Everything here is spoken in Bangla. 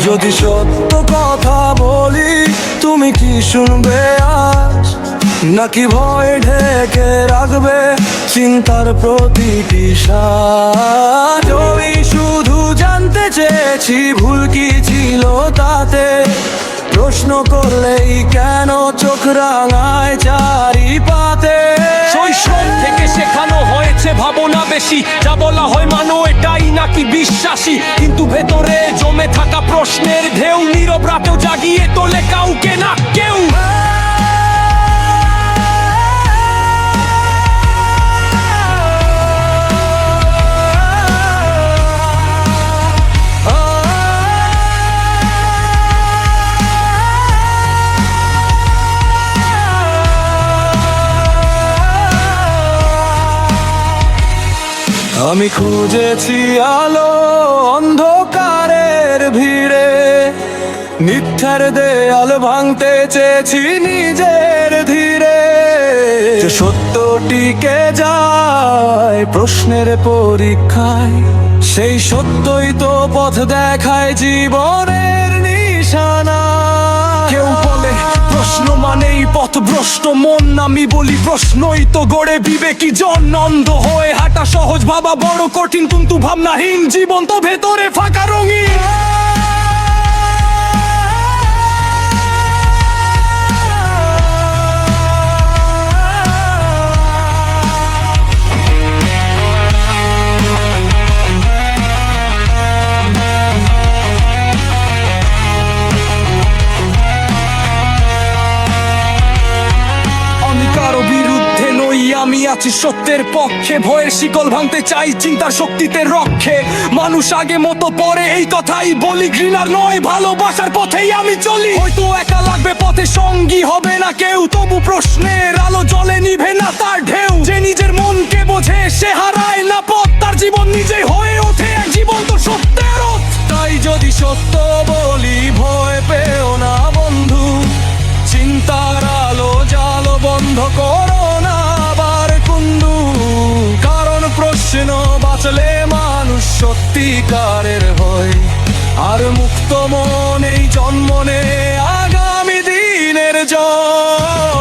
যদি সত্য কথা বলি তুমি কি শুনবে আজ, নাকি ভয় ঢেকে রাখবে চিন্তার প্রতিটি শ্বাস? আমি শুধু জানতে চেয়েছি ভুল কি ছিল তাতে, প্রশ্ন করলেই কেন চোখ রাঙায় চারিপাতে? শৈশব থেকে শেখানো হয়েছে ভাবনা বেশি, যা বলা হয় মানো এটাই নাকি বিশ্বাসী। কিন্তু ভেতরে জমে থাকা প্রশ্নের ঢেউ নীরব রাতেও জাগিয়ে তোলে কাউকে না কেউ। আমি খুঁজেছি আলো অন্ধকারের ভিড়ে, মিথ্যার দেয়াল ভাঙতে চেয়েছি নিজের ধীরে। যে সত্য টিকে যায় প্রশ্নের পরীক্ষায়, সেই সত্যই তো পথ দেখায় জীবনের নিশানা। কেউ বলে প্রশ্ন মানেই পথভ্রষ্ট মন, আমি বলি প্রশ্নই তো গড়ে বিবেকী জন। অন্ধ হয়ে হাঁটা সহজ, ভাবা বড় কঠিন, কিন্তু ভাবনাহীন জীবন তো ভেতরে ফাঁকা রঙিন। আমি আছি সত্যের পক্ষে, ভয়ের শিকল ভাঙতে চাই চিন্তার শক্তিতে রক্ষে। মানুষ আগে মতো পরে এই কথাই বলি, ঘৃণার নয় ভালোবাসার পথেই আমি চলি। হয়তো একা লাগবে পথে, সঙ্গী হবে না কেউ, তবু প্রশ্নের আলো জলে নিভে না তার ঢেউ। যে নিজের মনকে বোঝে সে হারায় না পথ, তার জীবন নিজেই হয়ে ওঠে এক জীবন্ত সত্যের রথ। তাই যদি সত্য বলি ভয় পেও না বন্ধু, চিন্তার আলো জালো বন্ধ করো না আবার কুন্দু। কারণ প্রশ্ন বাঁচলে মানুষ সত্যিকারের হয়, আর মুক্ত মন এই জন্ম নেয় আগামী দিনের জয়।